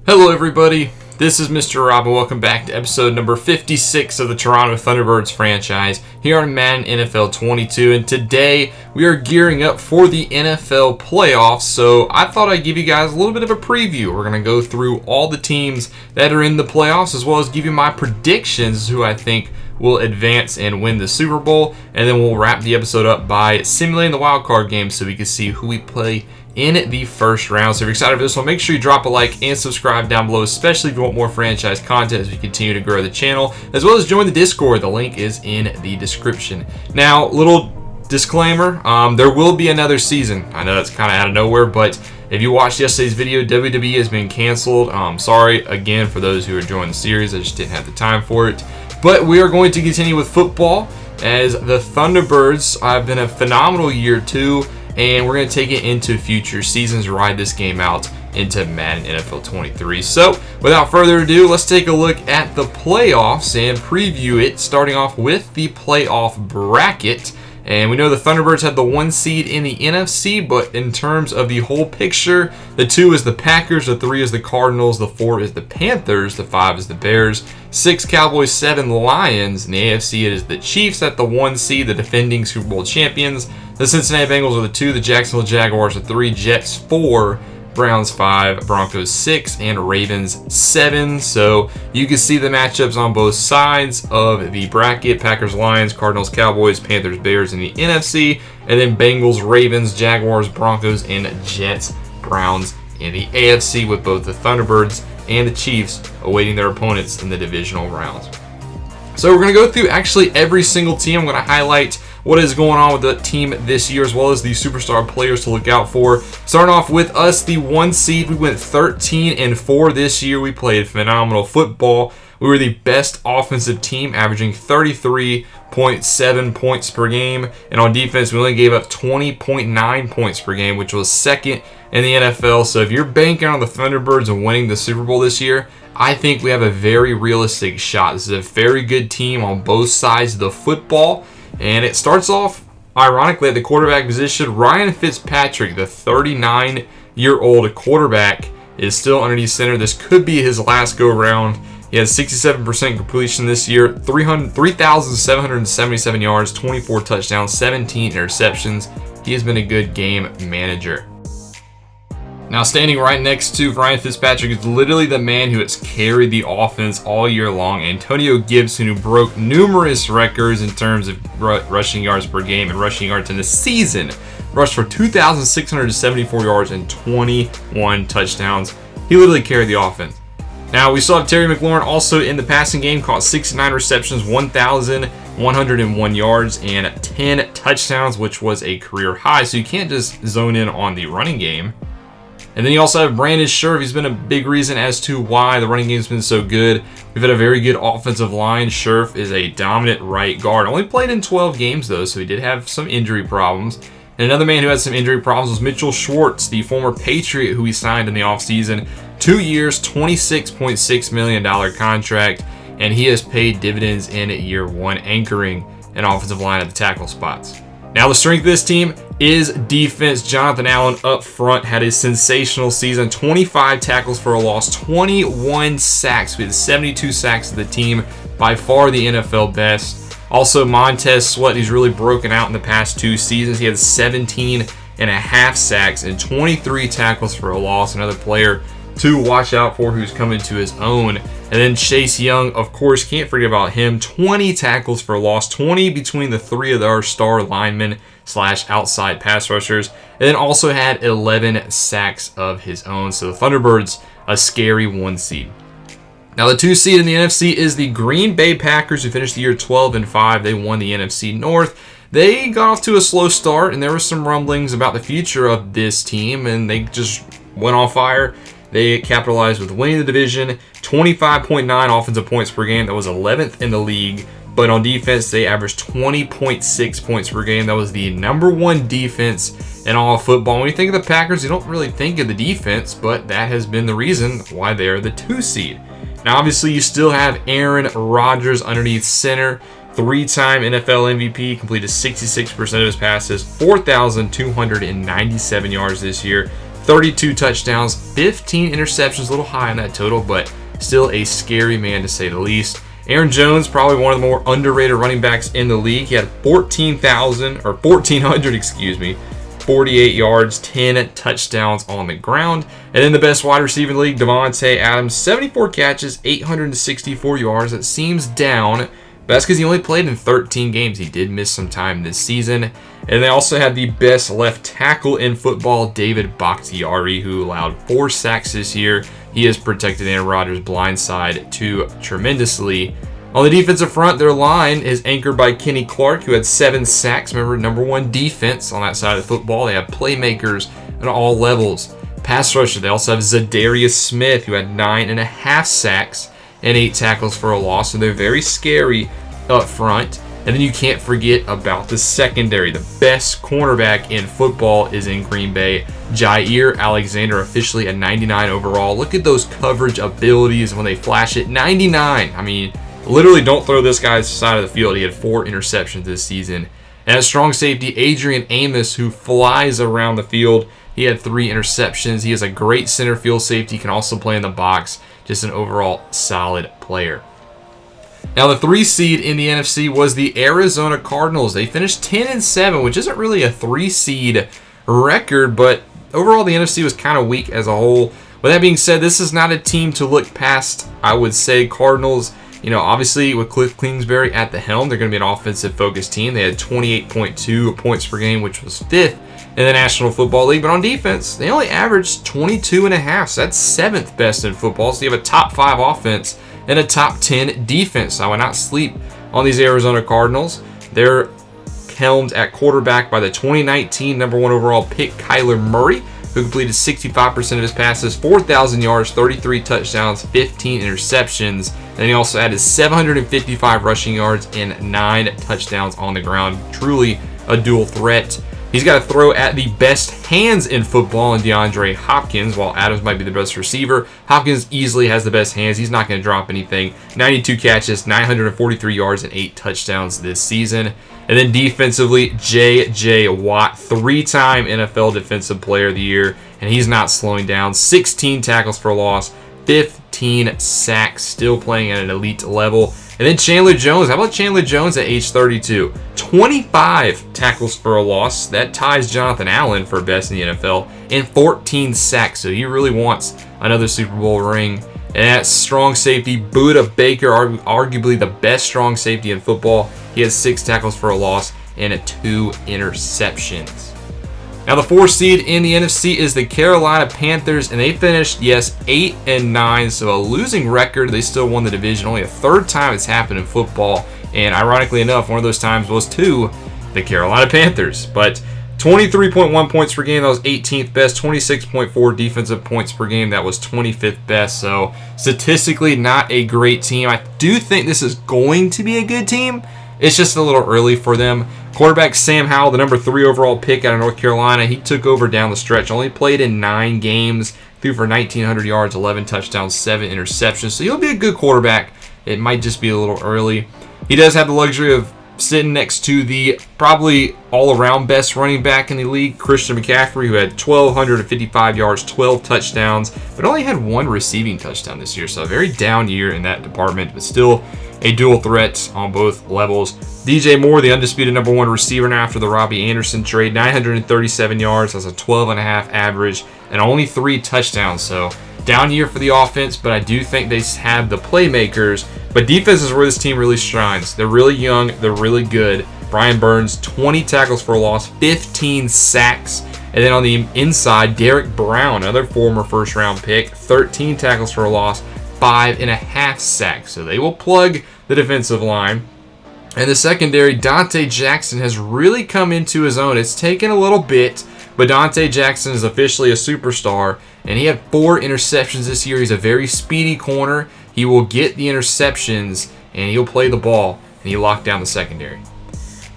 Hello everybody, this is Mr. Rob and welcome back to episode number 56 of the Toronto Thunderbirds franchise here on Madden NFL 22, and today we are gearing up for the NFL playoffs, so I thought I'd give you guys a little bit of a preview. We're going to go through all the teams that are in the playoffs as well as give you my predictions who I think will advance and win the Super Bowl, and then we'll wrap the episode up by simulating the wild card game so we can see who we play in the first round. So if you're excited for this one, make sure you drop a like and subscribe down below, especially if you want more franchise content as we continue to grow the channel, as well as join the Discord. The link is in the description. Now, little disclaimer, there will be another season. I know that's kind of out of nowhere, but if you watched yesterday's video, WWE has been canceled. Sorry again for those who are joining the series. I just didn't have the time for it. But we are going to continue with football as the Thunderbirds have been a phenomenal year too, and we're going to take it into future seasons, ride this game out into Madden NFL 23. So without further ado, let's take a look at the playoffs and preview it, starting off with the playoff bracket. And we know the Thunderbirds had the 1 seed in the NFC, but in terms of the whole picture, the 2 is the Packers, the 3 is the Cardinals, the 4 is the Panthers, the 5 is the Bears, 6 Cowboys, 7 Lions. In the AFC, it is the Chiefs at the 1 seed, the defending Super Bowl champions. The Cincinnati Bengals are the 2, the Jacksonville Jaguars are 3, Jets 4, Browns 5, Broncos 6, and Ravens 7. So you can see the matchups on both sides of the bracket. Packers, Lions, Cardinals, Cowboys, Panthers, Bears in the NFC, and then Bengals, Ravens, Jaguars, Broncos, and Jets, Browns in the AFC, with both the Thunderbirds and the Chiefs awaiting their opponents in the divisional rounds. So we're going to go through actually every single team. I'm going to highlight what is going on with the team this year, as well as the superstar players to look out for. Starting off with us, the 1 seed. We went 13-4 this year. We played phenomenal football. We were the best offensive team, averaging 33.7 points per game. And on defense, we only gave up 20.9 points per game, which was second in the NFL. So if you're banking on the Thunderbirds and winning the Super Bowl this year, I think we have a very realistic shot. This is a very good team on both sides of the football. And it starts off, ironically, at the quarterback position. Ryan Fitzpatrick, the 39-year-old quarterback, is still underneath center. This could be his last go-round. He has 67% completion this year, 3,777 yards, 24 touchdowns, 17 interceptions. He has been a good game manager. Now, standing right next to Ryan Fitzpatrick is literally the man who has carried the offense all year long, Antonio Gibson, who broke numerous records in terms of rushing yards per game and rushing yards in the season. Rushed for 2,674 yards and 21 touchdowns. He literally carried the offense. Now, we still have Terry McLaurin also in the passing game, caught 69 receptions, 1,101 yards, and 10 touchdowns, which was a career high. So you can't just zone in on the running game. And then you also have Brandon Scherf. He's been a big reason as to why the running game's been so good. We've had a very good offensive line. Scherf is a dominant right guard. Only played in 12 games, though, so he did have some injury problems. And another man who had some injury problems was Mitchell Schwartz, the former Patriot who we signed in the offseason. 2 years, $26.6 million contract, and he has paid dividends in year 1, anchoring an offensive line at the tackle spots. Now, the strength of this team is defense. Jonathan Allen up front had a sensational season. 25 tackles for a loss, 21 sacks. We had 72 sacks of the team, by far the NFL best. Also, Montez Sweat, who's really broken out in the past 2 seasons. He had 17.5 sacks and 23 tackles for a loss. Another player to watch out for who's coming to his own. And then Chase Young, of course, can't forget about him. 20 tackles for a loss, 20 between the 3 of our star linemen / outside pass rushers. And then also had 11 sacks of his own. So the Thunderbirds, a scary 1 seed. Now the 2 seed in the NFC is the Green Bay Packers, who finished the year 12-5. They won the NFC North. They got off to a slow start, and there were some rumblings about the future of this team, and they just went on fire. They capitalized with winning the division, 25.9 offensive points per game. That was 11th in the league. But on defense, they averaged 20.6 points per game. That was the number 1 defense in all of football. When you think of the Packers, you don't really think of the defense, but that has been the reason why they're the 2 seed. Now, obviously, you still have Aaron Rodgers underneath center. 3-time NFL MVP, completed 66% of his passes, 4,297 yards this year, 32 touchdowns, 15 interceptions, a little high on that total, but still a scary man to say the least. Aaron Jones, probably one of the more underrated running backs in the league. He had 1,400, 48 yards, 10 touchdowns on the ground. And then the best wide receiver in the league, Davante Adams, 74 catches, 864 yards. That seems down, but that's because he only played in 13 games. He did miss some time this season. And they also had the best left tackle in football, David Bakhtiari, who allowed 4 sacks this year. He has protected Aaron Rodgers' blind side too tremendously. On the defensive front, their line is anchored by Kenny Clark, who had 7 sacks. Remember, #1 defense on that side of the football. They have playmakers at all levels. Pass rusher, they also have Zadarius Smith, who had 9.5 sacks and 8 tackles for a loss. So they're very scary up front. And then you can't forget about the secondary. The best cornerback in football is in Green Bay. Jair Alexander, officially a 99 overall. Look at those coverage abilities when they flash it. 99. I mean, literally don't throw this guy's side of the field. He had 4 interceptions this season. And at strong safety, Adrian Amos, who flies around the field. He had 3 interceptions. He is a great center field safety. Can also play in the box. Just an overall solid player. Now, the 3 seed in the NFC was the Arizona Cardinals. They finished 10-7, which isn't really a 3 seed record, but overall the NFC was kind of weak as a whole. With that being said, this is not a team to look past. I would say Cardinals, obviously with Cliff Kingsbury at the helm, they're going to be an offensive-focused team. They had 28.2 points per game, which was 5th in the National Football League. But on defense, they only averaged 22.5, so that's 7th best in football. So you have a top 5 offense and a top 10 defense. I would not sleep on these Arizona Cardinals. They're helmed at quarterback by the 2019 #1 overall pick, Kyler Murray, who completed 65% of his passes, 4,000 yards, 33 touchdowns, 15 interceptions. And he also added 755 rushing yards and 9 touchdowns on the ground. Truly a dual threat. He's got to throw at the best hands in football in DeAndre Hopkins, while Adams might be the best receiver. Hopkins easily has the best hands. He's not going to drop anything. 92 catches, 943 yards, and 8 touchdowns this season. And then defensively, J.J. Watt, 3-time NFL Defensive Player of the Year, and he's not slowing down. 16 tackles for loss, 15 sacks, still playing at an elite level. And then Chandler Jones. How about Chandler Jones at age 32? 25 tackles for a loss. That ties Jonathan Allen for best in the NFL. And 14 sacks. So he really wants another Super Bowl ring. And at strong safety, Budda Baker, arguably the best strong safety in football. He has 6 tackles for a loss and 2 interceptions. Now, the 4 seed in the NFC is the Carolina Panthers, and they finished, 8-9, so a losing record. They still won the division. Only a 3rd time it's happened in football, and ironically enough, one of those times was to the Carolina Panthers. But 23.1 points per game, that was 18th best. 26.4 defensive points per game, that was 25th best. So statistically, not a great team. I do think this is going to be a good team. It's just a little early for them. Quarterback Sam Howell, the number 3 overall pick out of North Carolina, he took over down the stretch. Only played in 9 games, threw for 1,900 yards, 11 touchdowns, 7 interceptions. So he'll be a good quarterback. It might just be a little early. He does have the luxury of sitting next to the probably all-around best running back in the league, Christian McCaffrey, who had 1,255 yards, 12 touchdowns, but only had 1 receiving touchdown this year. So a very down year in that department, but still a dual threat on both levels. DJ Moore, the undisputed number 1 receiver now after the Robbie Anderson trade, 937 yards, that's a 12.5 average, and only 3 touchdowns. So down year for the offense, but I do think they have the playmakers. But defense is where this team really shines. They're really young, they're really good. Brian Burns, 20 tackles for a loss, 15 sacks. And then on the inside, Derek Brown, another former first-round pick, 13 tackles for a loss, 5.5 sacks. So they will plug the defensive line. And the secondary, Dante Jackson has really come into his own. It's taken a little bit, but Dante Jackson is officially a superstar, and he had 4 interceptions this year. He's a very speedy corner. He will get the interceptions, and he'll play the ball, and he locked down the secondary.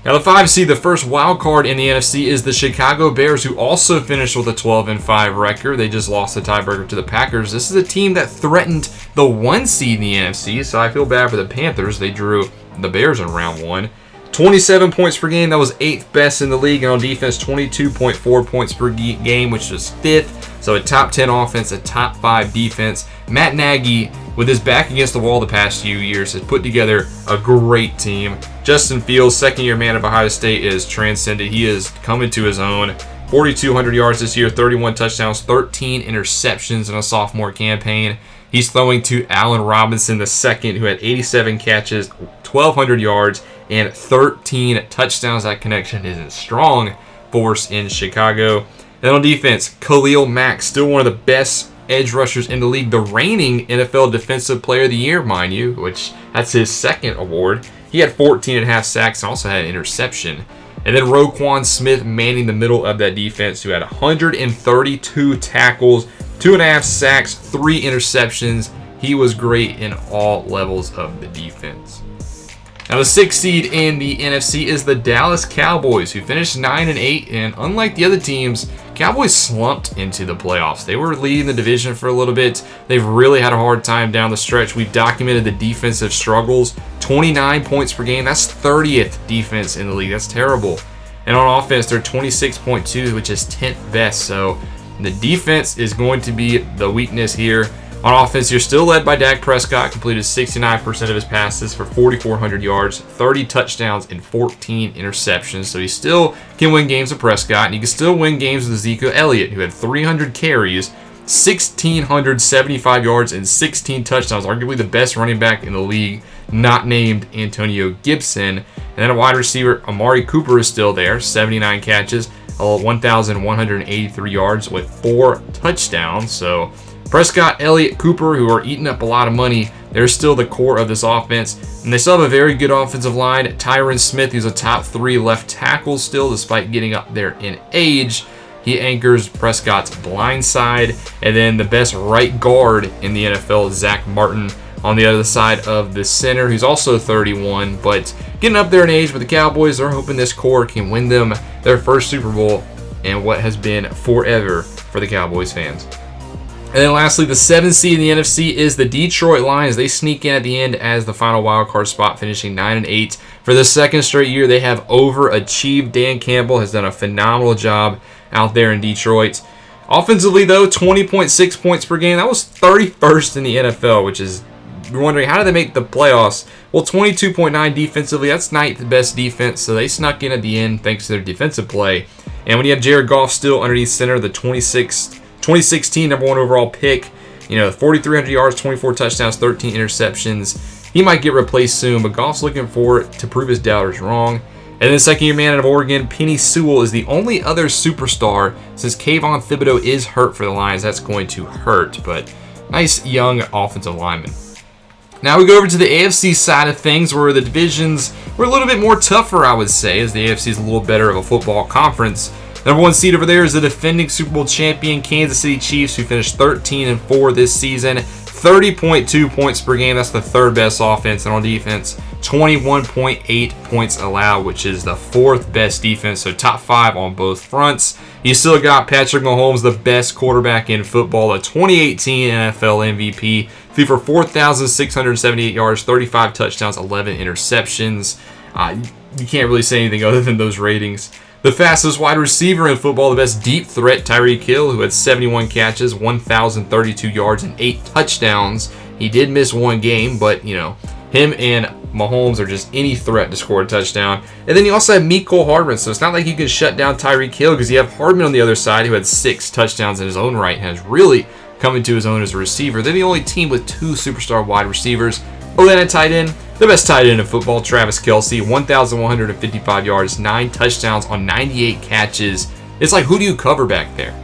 Now, the 5 seed, the first wild card in the NFC, is the Chicago Bears, who also finished with a 12-5 record. They just lost the tiebreaker to the Packers. This is a team that threatened the 1 seed in the NFC, so I feel bad for the Panthers. They drew the Bears in round 1. 27 points per game, that was 8th best in the league. And on defense, 22.4 points per game, which was 5th. So a top 10 offense, a top 5 defense. Matt Nagy, with his back against the wall the past few years, has put together a great team. Justin Fields, second-year man of Ohio State, is transcended. He is coming to his own. 4,200 yards this year, 31 touchdowns, 13 interceptions in a sophomore campaign. He's throwing to Allen Robinson II, who had 87 catches, 1,200 yards, and 13 touchdowns. That connection is a strong force in Chicago. And on defense, Khalil Mack, still one of the best edge rushers in the league. The reigning NFL Defensive Player of the Year, mind you, which that's his second award. He had 14.5 sacks and also had an interception. And then Roquan Smith manning the middle of that defense, who had 132 tackles, 2.5 sacks, 3 interceptions. He was great in all levels of the defense. Now, the 6th seed in the NFC is the Dallas Cowboys, who finished 9-8, and unlike the other teams, Cowboys slumped into the playoffs. They were leading the division for a little bit. They've really had a hard time down the stretch. We've documented the defensive struggles. 29 points per game, that's 30th defense in the league. That's terrible. And on offense, they're 26.2, which is 10th best. So the defense is going to be the weakness here. On offense, you're still led by Dak Prescott, completed 69% of his passes for 4,400 yards, 30 touchdowns, and 14 interceptions. So he still can win games with Prescott, and he can still win games with Ezekiel Elliott, who had 300 carries, 1,675 yards, and 16 touchdowns. Arguably the best running back in the league, not named Antonio Gibson. And then a wide receiver, Amari Cooper, is still there, 79 catches, 1,183 yards with 4 touchdowns. So Prescott, Elliott, Cooper, who are eating up a lot of money, they're still the core of this offense. And they still have a very good offensive line. Tyron Smith, who's a top 3 left tackle still, despite getting up there in age. He anchors Prescott's blind side. And then the best right guard in the NFL is Zach Martin on the other side of the center, who's also 31. But getting up there in age with the Cowboys, they're hoping this core can win them their first Super Bowl and what has been forever for the Cowboys fans. And then lastly, the 7th seed in the NFC is the Detroit Lions. They sneak in at the end as the final wildcard spot, finishing 9-8. For the second straight year, they have overachieved. Dan Campbell has done a phenomenal job out there in Detroit. Offensively, though, 20.6 points per game. That was 31st in the NFL, which is, you're wondering, how did they make the playoffs? Well, 22.9 defensively. That's 9th best defense, so they snuck in at the end thanks to their defensive play. And when you have Jared Goff still underneath center, the 2016 number 1 overall pick, 4,300 yards, 24 touchdowns, 13 interceptions. He might get replaced soon, but Goff's looking for it to prove his doubters wrong. And then second-year man out of Oregon, Penny Sewell, is the only other superstar since Kayvon Thibodeau is hurt for the Lions. That's going to hurt, but nice young offensive lineman. Now we go over to the AFC side of things, where the divisions were a little bit more tougher, I would say, as the AFC is a little better of a football conference. Number 1 seed over there is the defending Super Bowl champion Kansas City Chiefs, who finished 13-4 this season. 30.2 points per game. That's the 3rd best offense. And on defense, 21.8 points allowed, which is the 4th best defense. So top 5 on both fronts. You still got Patrick Mahomes, the best quarterback in football, a 2018 NFL MVP. Threw for 4,678 yards, 35 touchdowns, 11 interceptions. You can't really say anything other than those ratings. The fastest wide receiver in football, the best deep threat, Tyreek Hill, who had 71 catches, 1,032 yards, and 8 touchdowns. He did miss 1 game, but, him and Mahomes are just any threat to score a touchdown. And then you also have Mecole Hardman, so it's not like you can shut down Tyreek Hill, because you have Hardman on the other side, who had 6 touchdowns in his own right and has really come into his own as a receiver. They're the only team with 2 superstar wide receivers. Then at tight end, the best tight end in football, Travis Kelce, 1,155 yards, 9 touchdowns on 98 catches. It's like, who do you cover back there?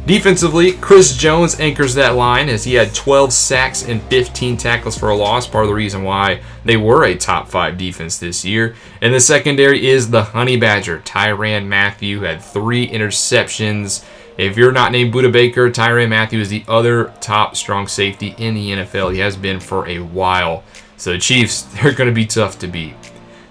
Defensively, Chris Jones anchors that line as he had 12 sacks and 15 tackles for a loss, part of the reason why they were a top 5 defense this year. And the secondary is the Honey Badger, Tyrann Mathieu, who had 3 interceptions. If you're not named Budda Baker, Tyrann Mathieu is the other top strong safety in the NFL. He has been for a while. So the Chiefs, they're going to be tough to beat.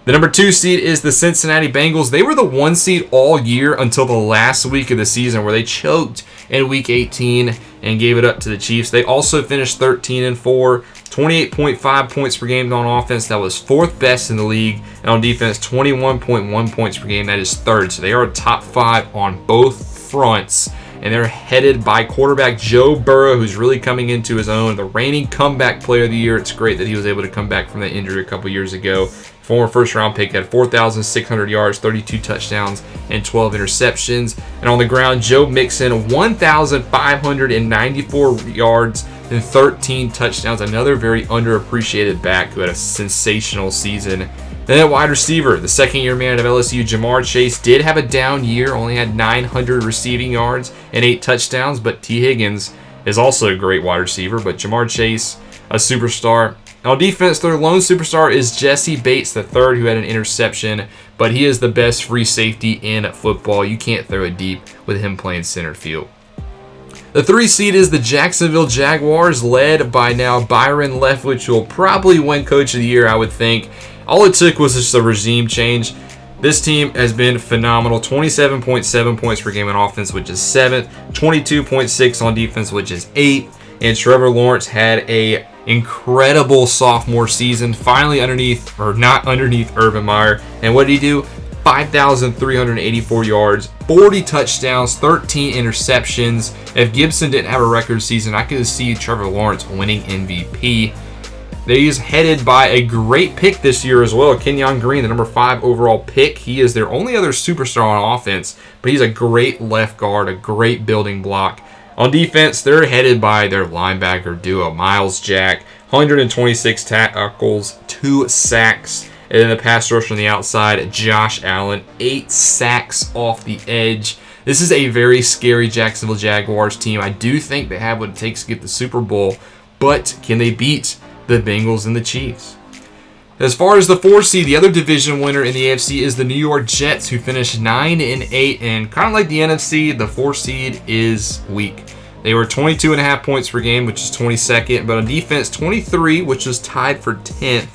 The number 2 seed is the Cincinnati Bengals. They were the 1 seed all year until the last week of the season, where they choked in Week 18 and gave it up to the Chiefs. They also finished 13-4, 28.5 points per game on offense. That was 4th best in the league. And on defense, 21.1 points per game. That is 3rd. So they are top 5 on both fronts. And they're headed by quarterback Joe Burrow, who's really coming into his own. The reigning comeback player of the year. It's great that he was able to come back from that injury a couple years ago. Former first-round pick, had 4,600 yards, 32 touchdowns, and 12 interceptions. And on the ground, Joe Mixon, 1,594 yards and 13 touchdowns. Another very underappreciated back who had a sensational season. Then at wide receiver, the second-year man of LSU, Jamar Chase, did have a down year, only had 900 receiving yards and 8 touchdowns, but T. Higgins is also a great wide receiver, but Jamar Chase, a superstar. On defense, their lone superstar is Jesse Bates III, who had an interception, but he is the best free safety in football. You can't throw it deep with him playing center field. The 3 seed is the Jacksonville Jaguars, led by now Byron Leftwich, who will probably win Coach of the Year, I would think. All it took was just a regime change. This team has been phenomenal. 27.7 points per game on offense, which is 7th. 22.6 on defense, which is 8th. And Trevor Lawrence had a incredible sophomore season, finally not underneath Urban Meyer. And what did he do? 5,384 yards, 40 touchdowns, 13 interceptions. If Gibson didn't have a record season, I could see Trevor Lawrence winning MVP. He's headed by a great pick this year as well, Kenyon Green, the number 5 overall pick. He is their only other superstar on offense, but he's a great left guard, a great building block. On defense, they're headed by their linebacker duo, Miles Jack, 126 tackles, 2 sacks. And then the pass rush on the outside, Josh Allen, 8 sacks off the edge. This is a very scary Jacksonville Jaguars team. I do think they have what it takes to get the Super Bowl, but can they beat the Bengals and the Chiefs? As far as the 4 seed, the other division winner in the AFC is the New York Jets, who finished 9-8, and kind of like the NFC, the 4 seed is weak. They were 22.5 points per game, which is 22nd, but on defense, 23, which was tied for 10th.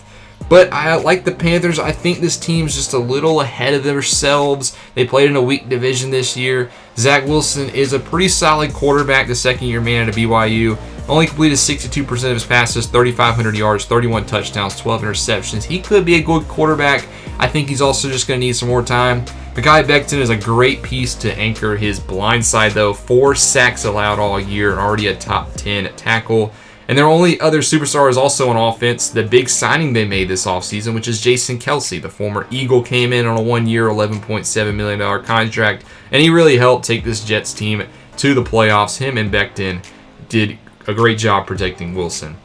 But I like the Panthers. I think this team's just a little ahead of themselves. They played in a weak division this year. Zach Wilson is a pretty solid quarterback, the second-year man at BYU. Only completed 62% of his passes, 3,500 yards, 31 touchdowns, 12 interceptions. He could be a good quarterback. I think he's also just going to need some more time. Mekhi Becton is a great piece to anchor his blind side, though. 4 sacks allowed all year and already a top 10 tackle. And their only other superstar is also on offense, the big signing they made this offseason, which is Jason Kelce. The former Eagle came in on a 1-year, $11.7 million contract, and he really helped take this Jets team to the playoffs. Him and Becton did a great job protecting Wilson.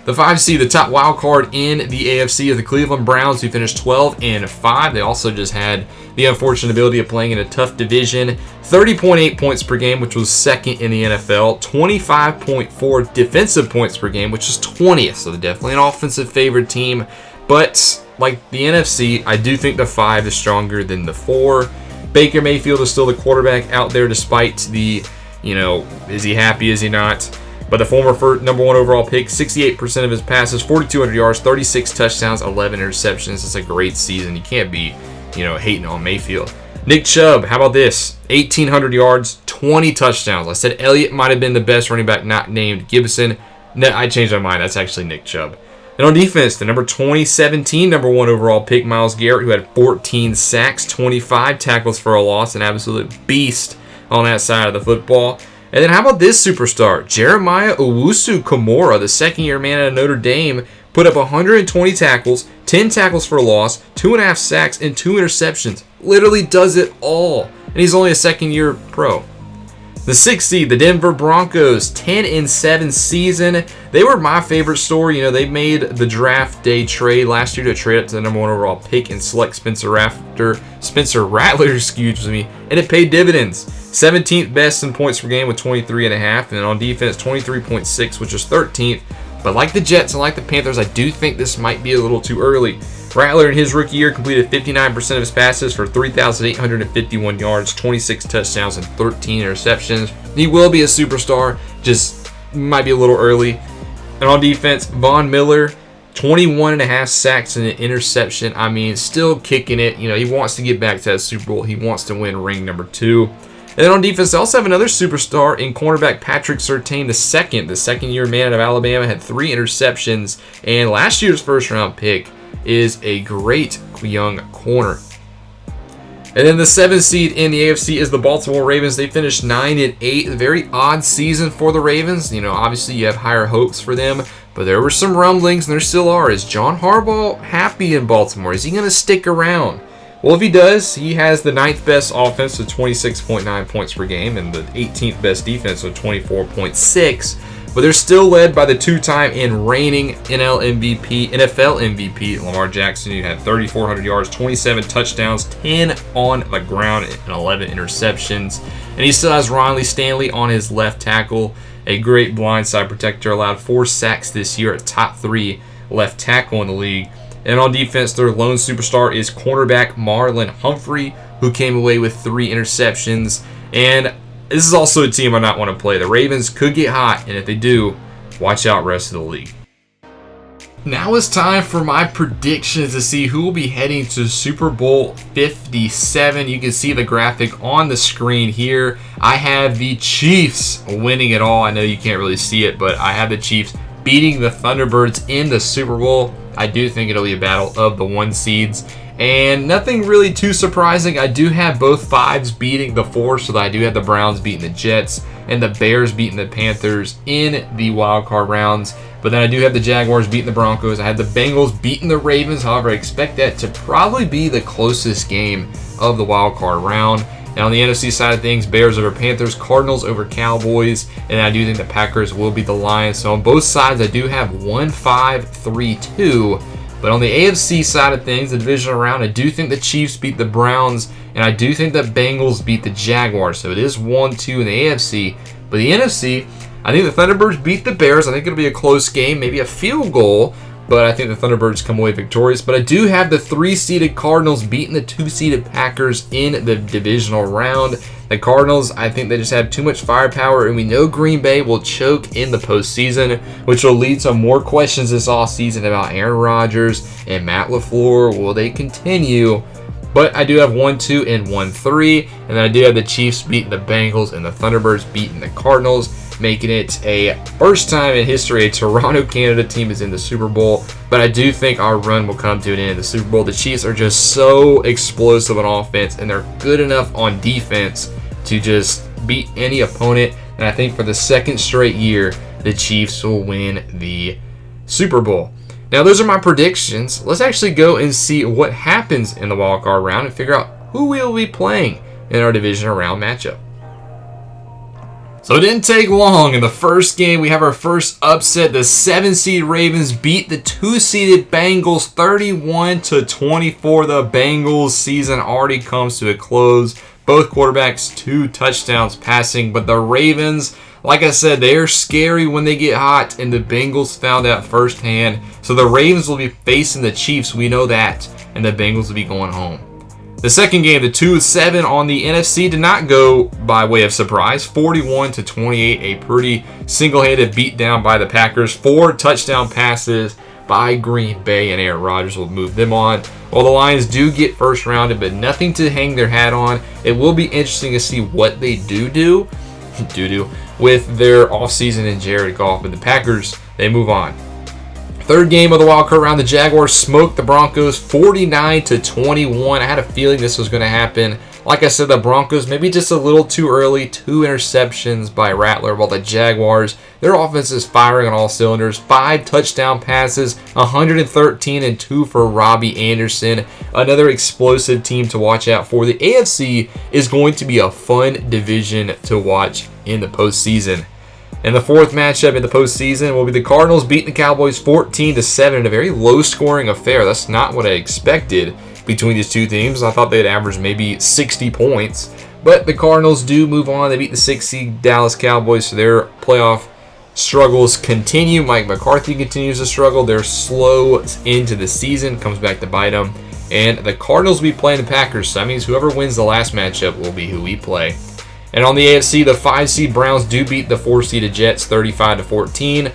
The 5 seed, the top wild card in the AFC, is the Cleveland Browns, who finished 12-5. They also just had the unfortunate ability of playing in a tough division. 30.8 points per game, which was 2nd in the NFL. 25.4 defensive points per game, which is 20th. So they're definitely an offensive favored team. But like the NFC, I do think the 5 is stronger than the 4. Baker Mayfield is still the quarterback out there despite the, is he happy, is he not? But the former number 1 overall pick, 68% of his passes, 4,200 yards, 36 touchdowns, 11 interceptions. It's a great season. You can't be, hating on Mayfield. Nick Chubb, how about this? 1,800 yards, 20 touchdowns. I said Elliott might have been the best running back not named Gibson. No, I changed my mind. That's actually Nick Chubb. And on defense, the number 2017 number 1 overall pick, Myles Garrett, who had 14 sacks, 25 tackles for a loss, an absolute beast on that side of the football. And then how about this superstar? Jeremiah Owusu-Komora, the second-year man at Notre Dame, put up 120 tackles, 10 tackles for a loss, 2.5 sacks, and 2 interceptions. Literally does it all. And he's only a second-year pro. The 6th seed, the Denver Broncos, 10-7 season. They were my favorite story. They made the draft day trade last year to trade up to the number 1 overall pick and select Spencer Rattler, and it paid dividends. 17th best in points per game with 23.5, and on defense 23.6, which is 13th. But like the Jets and like the Panthers, I do think this might be a little too early. Rattler in his rookie year completed 59% of his passes for 3,851 yards, 26 touchdowns, and 13 interceptions. He will be a superstar, just might be a little early. And on defense, Von Miller, 21.5 sacks and an interception. I mean, still kicking it. He wants to get back to that Super Bowl. He wants to win ring number 2. And then on defense, they also have another superstar in cornerback Patrick Surtain II. The second-year man out of Alabama had 3 interceptions, and last year's first-round pick is a great young corner. And then the 7th seed in the AFC is the Baltimore Ravens. They finished 9-8. A very odd season for the Ravens. Obviously you have higher hopes for them, but there were some rumblings, and there still are. Is John Harbaugh happy in Baltimore? Is he going to stick around? Well, if he does, he has the 9th best offense with 26.9 points per game and the 18th best defense with 24.6. But they're still led by the 2-time and reigning NFL MVP, Lamar Jackson, who had 3,400 yards, 27 touchdowns, 10 on the ground, and 11 interceptions. And he still has Ronnie Stanley on his left tackle, a great blindside protector, allowed 4 sacks this year, a top 3 left tackle in the league. And on defense, their lone superstar is cornerback Marlon Humphrey, who came away with 3 interceptions. And this is also a team I not want to play. The Ravens could get hot, and if they do, watch out rest of the league. Now it's time for my predictions to see who will be heading to Super Bowl 57. You can see the graphic on the screen here. I have the Chiefs winning it all. I know you can't really see it, but I have the Chiefs beating the Thunderbirds in the Super Bowl. I do think it'll be a battle of the 1 seeds. And nothing really too surprising. I do have both 5s beating the 4, so that I do have the Browns beating the Jets and the Bears beating the Panthers in the wildcard rounds. But then I do have the Jaguars beating the Broncos. I have the Bengals beating the Ravens. However, I expect that to probably be the closest game of the wildcard round. And on the NFC side of things, Bears over Panthers, Cardinals over Cowboys, and I do think the Packers will beat the Lions. So on both sides, I do have 1-5-3-2. But on the AFC side of things, the divisional round, I do think the Chiefs beat the Browns, and I do think the Bengals beat the Jaguars. So it is 1-2 in the AFC. But the NFC, I think the Thunderbirds beat the Bears. I think it'll be a close game, maybe a field goal, but I think the Thunderbirds come away victorious. But I do have the 3-seeded Cardinals beating the 2-seeded Packers in the divisional round. The Cardinals, I think they just have too much firepower, and we know Green Bay will choke in the postseason, which will lead to more questions this offseason about Aaron Rodgers and Matt LaFleur. Will they continue? But I do have 1-2 and 1-3, and then I do have the Chiefs beating the Bengals and the Thunderbirds beating the Cardinals, making it a first time in history a Toronto, Canada team is in the Super Bowl. But I do think our run will come to an end in the Super Bowl. The Chiefs are just so explosive on offense, and they're good enough on defense to just beat any opponent. And I think for the 2nd straight year, the Chiefs will win the Super Bowl. Now, those are my predictions. Let's actually go and see what happens in the wildcard round and figure out who we will be playing in our divisional round matchup. So it didn't take long. In the first game, we have our first upset. The 7-seed Ravens beat the 2-seeded Bengals 31-24. The Bengals season already comes to a close. Both quarterbacks 2 touchdowns passing, but the Ravens, like I said, they are scary when they get hot, and the Bengals found out firsthand. So the Ravens will be facing the Chiefs, we know that, and the Bengals will be going home. The second game, the 2-7 on the NFC, did not go by way of surprise. 41-28, a pretty single-handed beatdown by the Packers. 4 touchdown passes by Green Bay, and Aaron Rodgers will move them on. While the Lions do get first rounded, but nothing to hang their hat on. It will be interesting to see what they do with their offseason and Jared Goff. But the Packers, they move on. Third game of the wildcard round, the Jaguars smoked the Broncos 49-21. I had a feeling this was going to happen. Like I said, the Broncos maybe just a little too early. 2 interceptions by Rattler, while the Jaguars, their offense is firing on all cylinders. 5 touchdown passes, 113 and 2 for Robbie Anderson. Another explosive team to watch out for. The AFC is going to be a fun division to watch in the postseason. And the fourth matchup in the postseason will be the Cardinals beating the Cowboys 14-7 in a very low-scoring affair. That's not what I expected between these two teams. I thought they'd average maybe 60 points. But the Cardinals do move on. They beat the 6-seed Dallas Cowboys, so their playoff struggles continue. Mike McCarthy continues to struggle. They're slow into the season, comes back to bite them. And the Cardinals will be playing the Packers, so that means whoever wins the last matchup will be who we play. And on the AFC, the 5-seed Browns do beat the 4-seeded Jets 35-14.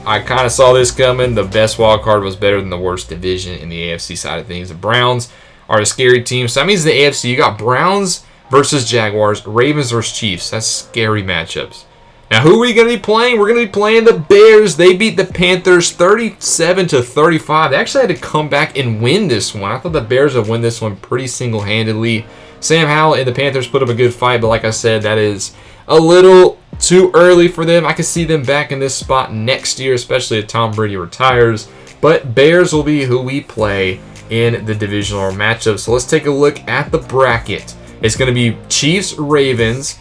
I kind of saw this coming. The best wild card was better than the worst division in the AFC side of things. The Browns are a scary team. So that means the AFC, you got Browns versus Jaguars, Ravens versus Chiefs. That's scary matchups. Now, who are we going to be playing? We're going to be playing the Bears. They beat the Panthers 37-35. They actually had to come back and win this one. I thought the Bears would win this one pretty single-handedly. Sam Howell and the Panthers put up a good fight, but like I said, that is a little too early for them. I can see them back in this spot next year, especially if Tom Brady retires. But Bears will be who we play in the divisional matchup. So let's take a look at the bracket. It's going to be Chiefs, Ravens,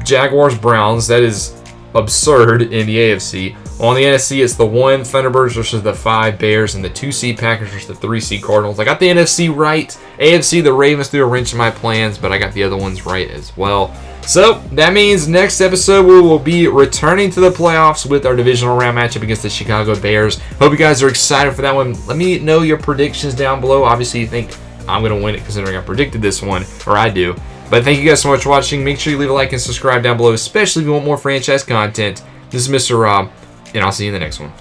Jaguars, Browns. That is absurd in the AFC. On the NFC, it's the 1 Thunderbirds versus the 5 Bears, and the 2 seed Packers versus the 3 seed Cardinals. I got the NFC right. AFC, the Ravens threw a wrench in my plans, but I got the other ones right as well. So that means next episode we will be returning to the playoffs with our divisional round matchup against the Chicago Bears. Hope you guys are excited for that one. Let me know your predictions down below. Obviously, you think I'm going to win it considering I predicted this one, or I do. But thank you guys so much for watching. Make sure you leave a like and subscribe down below, especially if you want more franchise content. This is Mr. Rob, and I'll see you in the next one.